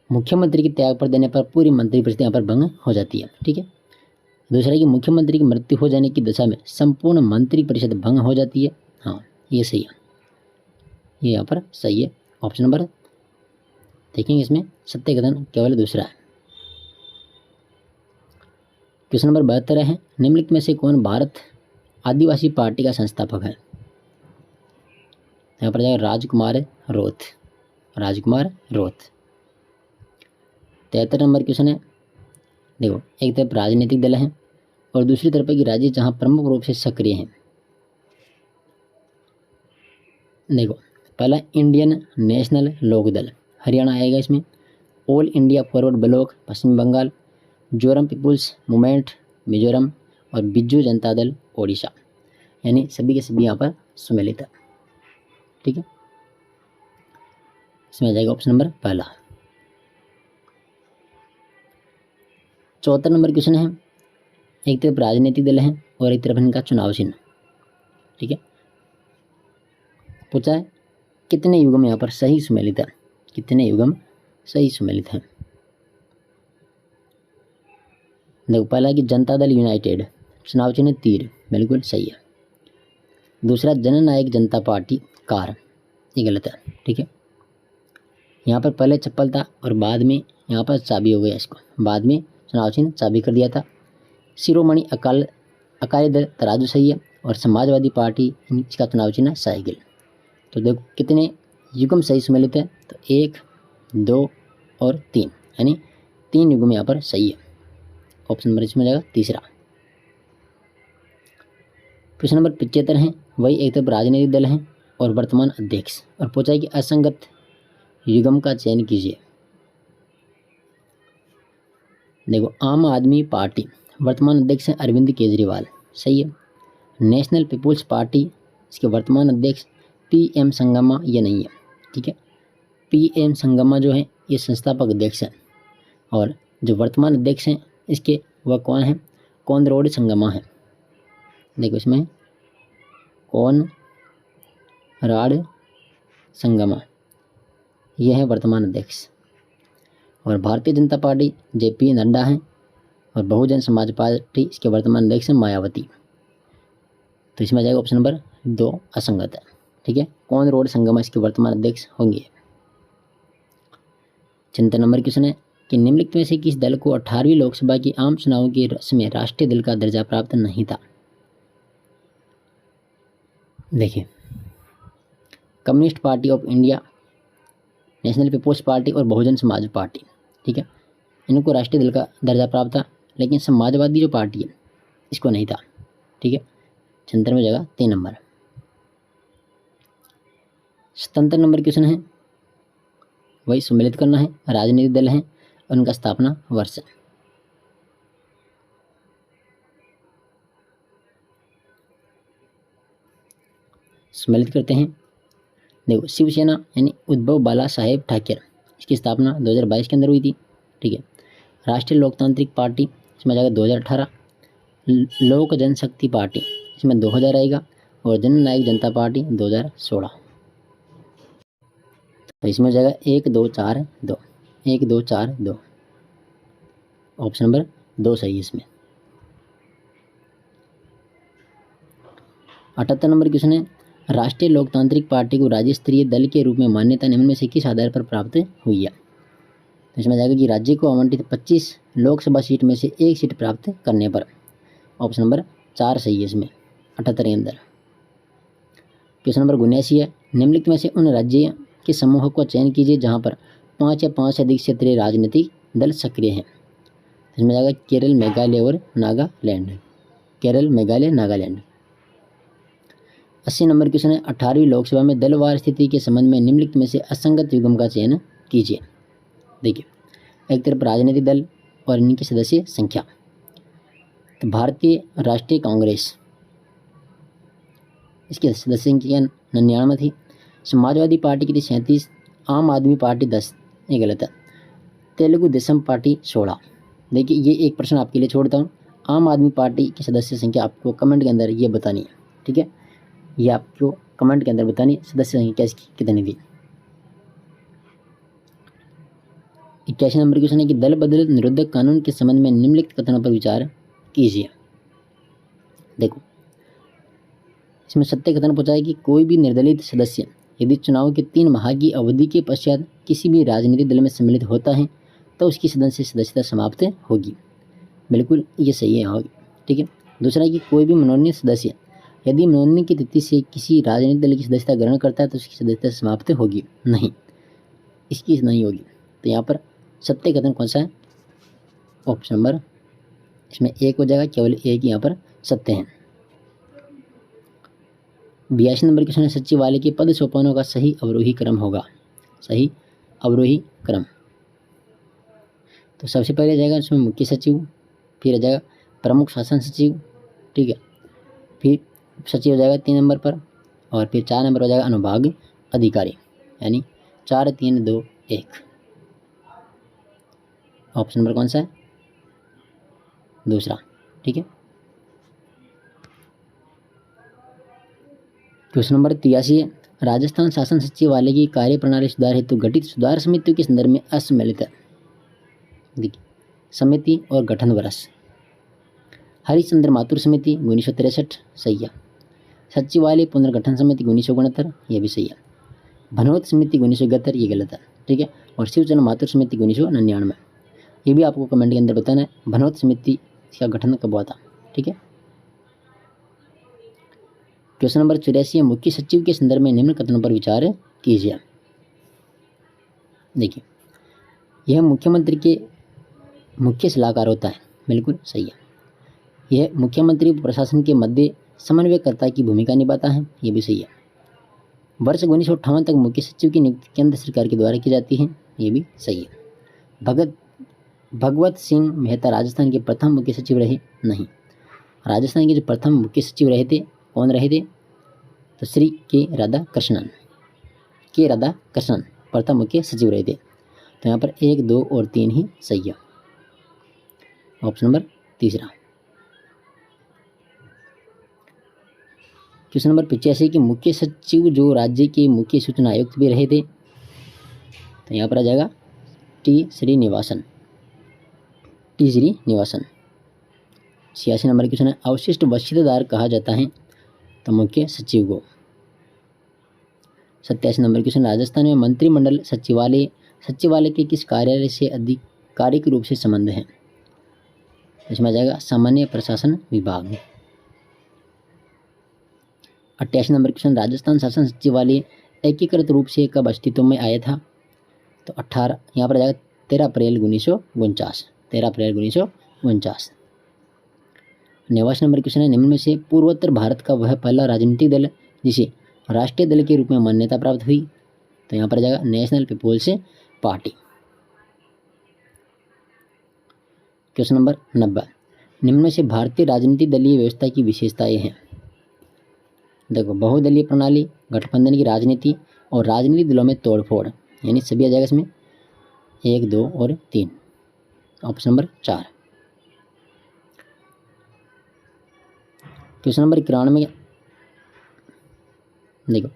मुख्यमंत्री के त्याग पत्र देने पर पूरी मंत्रिपरिषद यहाँ पर भंग हो जाती है। ठीक है, दूसरा कि मुख्यमंत्री की मृत्यु हो जाने की दशा में संपूर्ण मंत्रिपरिषद भंग हो जाती है। हाँ, ये सही है, ये यहाँ पर सही है। ऑप्शन नंबर देखेंगे, इसमें सत्य कथन केवल दूसरा है। क्वेश्चन नंबर 72 है, निम्नलिखित में से कौन भारत आदिवासी पार्टी का संस्थापक है? यहाँ पर जाएगा राजकुमार रोथ। राजकुमार रोथ। 73 नंबर क्वेश्चन है, देखो, एक तरफ राजनीतिक दल है और दूसरी तरफ है कि राज्य जहाँ प्रमुख रूप से सक्रिय हैं। देखो, पहला इंडियन नेशनल लोक दल हरियाणा आएगा, इसमें ऑल इंडिया फॉरवर्ड ब्लॉक पश्चिम बंगाल, जोरम पीपुल्स मूवमेंट मिजोरम और बिज्जू जनता दल ओडिशा, यानी सभी के सभी यहाँ पर सम्मिलित है। ठीक है, इसमें आ जाएगा ऑप्शन नंबर पहला। 74 नंबर क्वेश्चन है, एक तरफ राजनीतिक दल है और एक तरफ इनका चुनाव चिन्ह। ठीक है, पूछा है कितने युगम यहाँ पर सही सम्मिलित है, कितने युगम सही सम्मिलित हैं। देखो, पहला कि जनता दल यूनाइटेड, चुनाव चिन्ह तीर, बिल्कुल सही है। दूसरा जननायक जनता पार्टी कार, ये गलत है। ठीक है, यहाँ पर पहले चप्पल था और बाद में यहाँ पर चाबी हो गया, इसको बाद में चुनाव चिन्ह चाबी कर दिया था। शिरोमणि अकाली दल तराजू सही है और समाजवादी पार्टी इसका चुनाव चिन्ह साइकिल। तो देखो कितने युगम सही सम्मिलित है, तो 1, 2 और 3, यानी 3 युगम यहाँ पर सही है। ऑप्शन नंबर इसमें जाएगा तीसरा। क्वेश्चन नंबर 75 है, वही एक तरफ राजनीतिक दल है और वर्तमान अध्यक्ष, और पूछा है कि असंगत युगम का चयन कीजिए। देखो, आम आदमी पार्टी वर्तमान अध्यक्ष है अरविंद केजरीवाल, सही है। नेशनल पीपुल्स पार्टी, इसके वर्तमान अध्यक्ष PM संगमा, ये नहीं है। ठीक है, PM संगमा जो है ये संस्थापक अध्यक्ष है और जो वर्तमान अध्यक्ष हैं इसके वह कौन है? कोनराड संगमा है। देखो, इसमें कोनराड संगमा ये है वर्तमान अध्यक्ष। और भारतीय जनता पार्टी JP नड्डा है और बहुजन समाज पार्टी इसके वर्तमान अध्यक्ष हैं मायावती। तो इसमें आ जाएगा ऑप्शन नंबर 2 असंगत है। ठीक है, कोनराड संगमा इसके वर्तमान अध्यक्ष होंगे। 76 नंबर क्वेश्चन है कि निम्नलिखित में से किस दल को 18वीं लोकसभा की आम चुनावों के रस में राष्ट्रीय दल का दर्जा प्राप्त नहीं था? देखिए, Communist Party of India, National Peoples Party और बहुजन समाज पार्टी। ठीक है, इनको राष्ट्रीय दल का दर्जा प्राप्त था, लेकिन समाजवादी जो पार्टी है इसको नहीं था। ठीक है, 76 में जगह 3 नंबर। 77 नंबर क्वेश्चन है, वही सम्मिलित करना है, राजनीतिक दल है और उनका स्थापना वर्ष है। सम्मिलित करते हैं। देखो, शिवसेना यानी उद्धव बाला साहेब ठाकरे, इसकी स्थापना 2022 के अंदर हुई थी। ठीक है, राष्ट्रीय लोकतांत्रिक पार्टी इसमें जाएगा 2018, लोक जनशक्ति पार्टी इसमें 2000 आएगा और जननायक जनता पार्टी 2016। तो इसमें जाएगा 1, 2, 4, 2, 1, 2, 4, 2। ऑप्शन नंबर 2 सही है इसमें। 78 नंबर क्वेश्चन है, राष्ट्रीय लोकतांत्रिक पार्टी को राज्य स्तरीय दल के रूप में मान्यता निम्न में से किस आधार पर प्राप्त हुई है? तो इसमें जाएगा कि राज्य को आवंटित 25 लोकसभा सीट में से 1 सीट प्राप्त करने पर। ऑप्शन नंबर 4 सही है इसमें 78 के अंदर। क्वेश्चन नंबर 79 है, निम्नलिखित में से उन राज्य के समूह को चयन कीजिए जहां पर 5 या 5 से अधिक क्षेत्रीय राजनीतिक दल सक्रिय हैं। इसमें जाएगा केरल, मेघालय और नागालैंड। केरल, मेघालय, नागालैंड। 80 नंबर क्वेश्चन है, 18वीं लोकसभा में दलवार स्थिति के संबंध में निम्नलिखित में से असंगत युग्म का चयन कीजिए। देखिए, एक तरफ राजनीतिक दल और इनकी सदस्य संख्या, तो भारतीय राष्ट्रीय कांग्रेस इसकी सदस्य संख्या 99 थी, समाजवादी पार्टी की थी 37, आम आदमी पार्टी 10, ये गलत है, तेलुगु देशम पार्टी 16। देखिए, ये एक प्रश्न आपके लिए छोड़ता हूँ, आम आदमी पार्टी की सदस्य संख्या आपको कमेंट के अंदर ये बतानी है, ठीक है, ये आपको कमेंट के अंदर बतानी है सदस्य संख्या इसकी कितनी थी। 81 नंबर क्वेश्चन है कि दल बदल निरोधक कानून के संबंध में निम्नलिखित कथनों पर विचार कीजिए। देखो, इसमें सत्य कथन पूछा है कि कोई भी निर्दलित सदस्य यदि चुनाव के 3 माह की अवधि के पश्चात किसी भी राजनीतिक दल में सम्मिलित होता है तो उसकी सदन से सदस्यता समाप्त होगी। बिल्कुल ये सही है, होगी, ठीक है। दूसरा है कि कोई भी मनोनीत सदस्य यदि मनोनयन की तिथि से किसी राजनीतिक दल की सदस्यता ग्रहण करता है तो उसकी सदस्यता समाप्त होगी, नहीं, इसकी नहीं होगी। तो यहाँ पर सत्य कथन कौन सा है? ऑप्शन नंबर, इसमें 1 हो जाएगा, केवल 1 यहाँ पर सत्य है। 82 नंबर क्वेश्चन है, सचिवालय के पद सोपानों का सही अवरोही क्रम होगा। सही अवरोही क्रम, तो सबसे पहले जाएगा इसमें मुख्य सचिव, फिर आ जाएगा प्रमुख शासन सचिव, ठीक है, फिर सचिव हो जाएगा 3 नंबर पर, और फिर 4 नंबर हो जाएगा अनुभाग अधिकारी, यानी 4 3 2 1। ऑप्शन नंबर कौन सा है? दूसरा, ठीक है। क्वेश्चन नंबर 83 है, राजस्थान शासन सचिवालय की कार्यप्रणाली सुधार हेतु गठित सुधार समितियों के संदर्भ में असम्मिलित है। देखिए, समिति और गठन वर्ष, हरिश्चंद्र माथुर समिति 1963 सही है। सचिवालय पुनर्गठन समिति 1969, ये भी सही है। भनोत समिति 1971, ये गलत है, ठीक है। और शिवचंद्र माथुर समिति 1999, ये भी आपको कमेंट के अंदर बताना है भनोत समिति का गठन कब हुआ था, ठीक है। क्वेश्चन नंबर 84 है, मुख्य सचिव के संदर्भ में निम्न कथनों पर विचार कीजिए। देखिए, यह मुख्यमंत्री के मुख्य सलाहकार होता है, बिल्कुल सही है। यह मुख्यमंत्री प्रशासन के मध्य समन्वयकर्ता की भूमिका निभाता है, ये भी सही है। वर्ष 1958 तक मुख्य सचिव की नियुक्ति केंद्र सरकार के द्वारा की जाती है, ये भी सही है। भगवत सिंह मेहता राजस्थान के प्रथम मुख्य सचिव रहे, नहीं। राजस्थान के जो प्रथम मुख्य सचिव रहे थे, कौन रहे थे? तो श्री के राधाकृष्णन प्रथम मुख्य सचिव रहे थे। तो यहाँ पर 1 2 और 3 ही सही है। ऑप्शन नंबर तीसरा। क्वेश्चन नंबर 85 कि मुख्य सचिव जो राज्य के मुख्य सूचना आयुक्त भी रहे थे, तो यहाँ पर आ जाएगा टी श्रीनिवासन। 86 नंबर क्वेश्चन है, अवशिष्ट वसीयतदार कहा जाता है, तो मुख्य सचिव को। 87 नंबर क्वेश्चन, राजस्थान में मंत्रिमंडल सचिवालय के किस कार्यालय से आधिकारिक रूप से संबंध है? इसमें आ जाएगा सामान्य प्रशासन विभाग। 88 नंबर क्वेश्चन, राजस्थान शासन सचिवालय एकीकृत रूप से कब अस्तित्व में आया था? तो 18 यहाँ पर आ जाएगा 13 अप्रैल 1949। 89 नंबर क्वेश्चन है, निम्न में से पूर्वोत्तर भारत का वह पहला राजनीतिक दल जिसे राष्ट्रीय दल के रूप में मान्यता प्राप्त हुई? तो यहाँ पर आ जाएगा National Peoples Party. Question number 90, निम्न में से भारतीय राजनीतिक दलीय व्यवस्था की विशेषताएं हैं। देखो, बहुदलीय प्रणाली, गठबंधन की राजनीति और राजनीतिक दलों में तोड़फोड़, यानी सभी आ जाएगा इसमें 1 2 और 3। Option number 4। क्वेश्चन नंबर 91, देखो,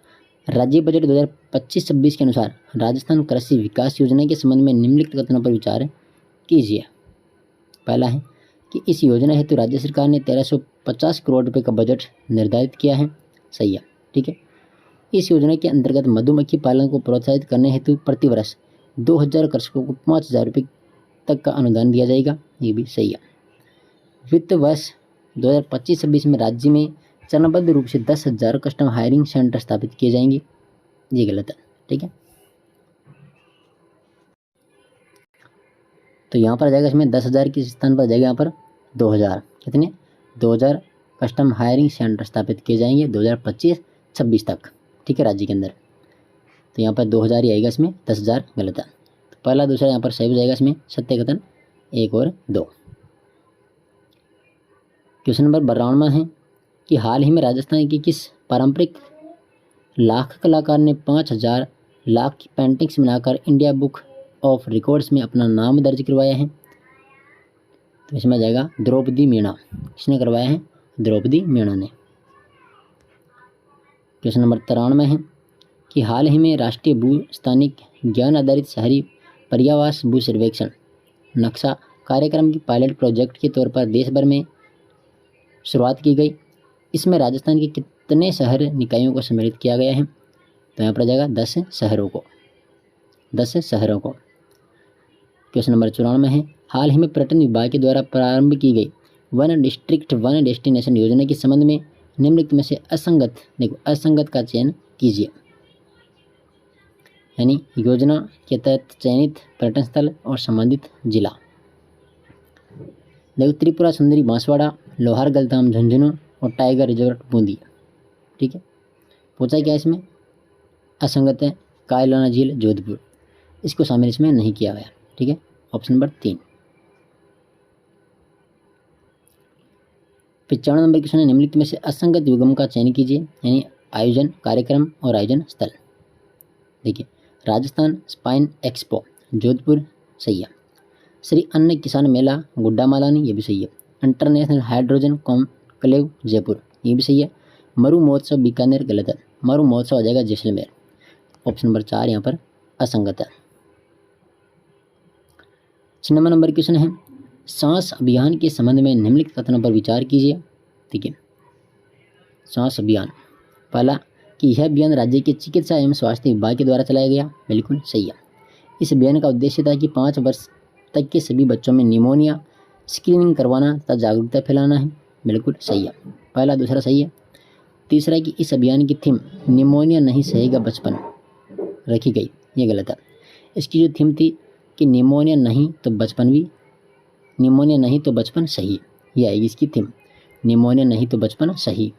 राज्य बजट 2025-26 के अनुसार राजस्थान कृषि विकास योजना के संबंध में निम्नलिखित कथनों पर विचार कीजिए। पहला है कि इस योजना हेतु राज्य सरकार ने 1350 करोड़ रुपए का बजट निर्धारित किया है। सही है। ठीक है, इस योजना के अंतर्गत मधुमक्खी पालन को प्रोत्साहित करने हेतु प्रतिवर्ष 2000 कृषकों को 5000 रुपये तक का अनुदान दिया जाएगा, ये भी सही है। वित्त वर्ष 2025-26 में राज्य में चरणबद्ध रूप से 10,000 कस्टम हायरिंग सेंटर स्थापित किए जाएंगे, ये गलत है। ठीक है, तो यहाँ पर आ जाएगा इसमें 10,000 के स्थान पर जाएगा यहाँ पर 2000, कितने 2000 कस्टम हायरिंग सेंटर स्थापित किए जाएंगे 2025-26 तक। ठीक है, राज्य के अंदर। तो यहाँ पर 2000 ही आएगा, इसमें 10,000 गलत है। तो पहला दूसरा यहाँ पर सही हो जाएगा, इसमें सत्य कथन 1 और 2। क्वेश्चन नंबर 52 है कि हाल ही में राजस्थान की किस पारंपरिक लाख कलाकार ने 5000 लाख की पेंटिंग्स बनाकर इंडिया बुक ऑफ रिकॉर्ड्स में अपना नाम दर्ज करवाया है? तो इसमें जाएगा द्रौपदी मीणा। किसने करवाया है? द्रौपदी मीणा ने। क्वेश्चन नंबर 93 है कि हाल ही में राष्ट्रीय भू स्थानिक ज्ञान आधारित शहरी पर्यावास भू सर्वेक्षण नक्शा कार्यक्रम की पायलट प्रोजेक्ट के तौर पर देश भर में शुरुआत की गई। इसमें राजस्थान के कितने शहर निकायों को सम्मिलित किया गया है? तो यहाँ पर जाएगा 10 शहरों को, 10 शहरों को। क्वेश्चन नंबर 94 है हाल ही में पर्यटन विभाग के द्वारा प्रारंभ की गई वन डिस्ट्रिक्ट वन डेस्टिनेशन योजना के संबंध में निम्नलिखित में से असंगत, देखो असंगत का चयन कीजिए। यानी योजना के तहत चयनित पर्यटन स्थल और संबंधित जिला। देखो त्रिपुरा सुंदरी बांसवाड़ा, लोहार गलधाम झुंझुनू और टाइगर रिजॉर्ट बूंदी। ठीक है, पूछा क्या इसमें? असंगत है कायलाना झील जोधपुर, इसको शामिल इसमें नहीं किया गया। ठीक है, ऑप्शन नंबर 3। 95 नंबर क्वेश्चन है निम्नलिखित में से असंगत युग्म का चयन कीजिए, यानी आयोजन कार्यक्रम और आयोजन स्थल। देखिए राजस्थान स्पाइन एक्सपो जोधपुर सही है। श्री अन्न किसान मेला गुड्डा मालानी, ये भी सही है। इंटरनेशनल हाइड्रोजन कॉन्क्लेव जयपुर, ये भी सही है। मरु महोत्सव बीकानेर गलत है, मरु महोत्सव आ जाएगा जैसलमेर। ऑप्शन नंबर 4 यहाँ पर असंगत है। 96 नंबर क्वेश्चन है सांस अभियान के संबंध में निम्नलिखित कथनों पर विचार कीजिए। ठीक है, सांस अभियान, पहला कि यह अभियान राज्य के चिकित्सा एवं स्वास्थ्य विभाग के द्वारा चलाया गया, बिल्कुल सही है। इस अभियान का उद्देश्य था कि 5 वर्ष तक के सभी बच्चों में निमोनिया स्क्रीनिंग करवाना तथा जागरूकता फैलाना है, बिल्कुल सही है। पहला दूसरा सही है। तीसरा कि इस अभियान की थीम निमोनिया नहीं सहेगा बचपन रखी गई, ये गलत है। इसकी जो थीम थी कि निमोनिया नहीं तो बचपन भी, निमोनिया नहीं तो बचपन सही, ये आएगी इसकी थीम, निमोनिया नहीं तो बचपन सही।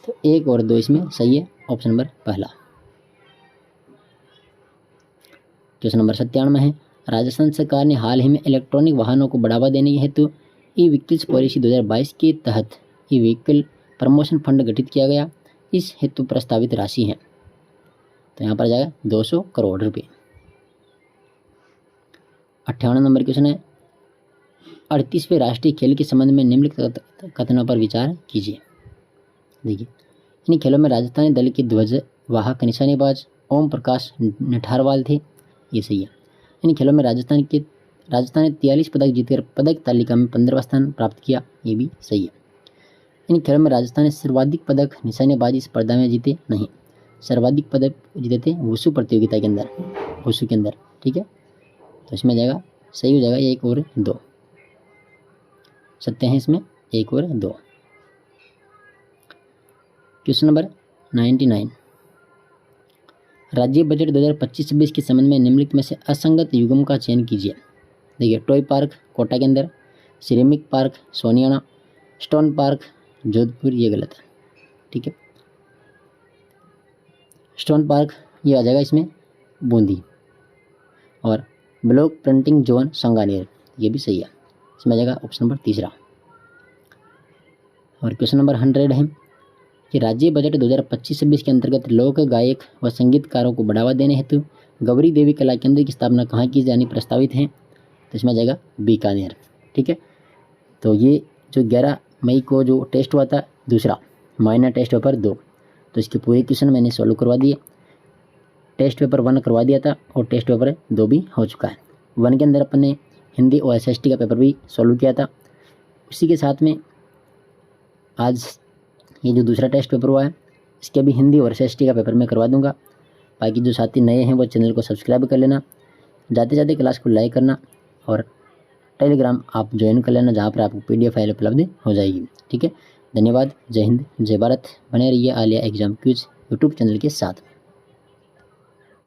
तो 1 और 2 इसमें सही है, ऑप्शन नंबर पहला। क्वेश्चन नंबर 97 है राजस्थान सरकार ने हाल ही में इलेक्ट्रॉनिक वाहनों को बढ़ावा देने हेतु ई व्हीकल्स पॉलिसी 2022 के तहत ई व्हीकल प्रमोशन फंड गठित किया गया। इस हेतु प्रस्तावित राशि है, तो यहाँ पर जाएगा 200 करोड़ रुपये। 58 नंबर क्वेश्चन है 38वें राष्ट्रीय खेल के संबंध में निम्नलिखित कथनों पर विचार कीजिए। देखिए इन खेलों में राजस्थानी दल के ध्वज वाहक निशानेबाज ओम प्रकाश निठारवाल थे, ये सही है। इन खेलों में राजस्थान ने 43 पदक जीतकर पदक तालिका में 15वां स्थान प्राप्त किया, ये भी सही है। इन खेलों में राजस्थान ने सर्वाधिक पदक निशानेबाजी स्पर्धा में जीते नहीं, सर्वाधिक पदक जीते थे वुशु प्रतियोगिता के अंदर, वुशु के अंदर। ठीक है, तो इसमें जाएगा सही हो जाएगा 1 और 2, सत्य हैं इसमें 1 और 2। क्वेश्चन नंबर 99 राज्य बजट 2025-26 के संबंध में निम्नलिखित में से असंगत युग्म का चयन कीजिए। देखिए टॉय पार्क कोटा के अंदर, ceramic park Soniyana, stone park Jodhpur, ये गलत है। ठीक है, स्टोन पार्क ये आ जाएगा इसमें बूंदी, और ब्लॉक प्रिंटिंग जोन संगानेर, ये भी सही है। इसमें आ जाएगा ऑप्शन नंबर 3। और क्वेश्चन नंबर 100 है कि राज्य बजट 2025-26 के अंतर्गत लोक गायक व संगीतकारों को बढ़ावा देने हेतु गौरी देवी कला केंद्र की स्थापना कहाँ की जानी प्रस्तावित है? तो इसमें आ जाएगा बीकानेर। ठीक है, तो ये जो 11 मई को जो टेस्ट हुआ था दूसरा माइनर टेस्ट पेपर 2, तो इसके पूरे क्वेश्चन मैंने सॉल्व करवा दिए। टेस्ट पेपर 1 करवा दिया था और टेस्ट पेपर 2 भी हो चुका है। 1 के अंदर अपन ने हिंदी और SST का पेपर भी सॉल्व किया था। उसी के साथ में आज ये जो दूसरा टेस्ट पेपर हुआ है इसके भी हिंदी और एसएसटी का पेपर मैं करवा दूंगा। बाकी जो साथी नए हैं वो चैनल को सब्सक्राइब कर लेना, जाते जाते क्लास को लाइक करना और टेलीग्राम आप ज्वाइन कर लेना, जहाँ पर आपको PDF फाइल उपलब्ध हो जाएगी। ठीक है, धन्यवाद। जय हिंद, जय भारत। बने रहिए Alia exam quiz YouTube channel के साथ।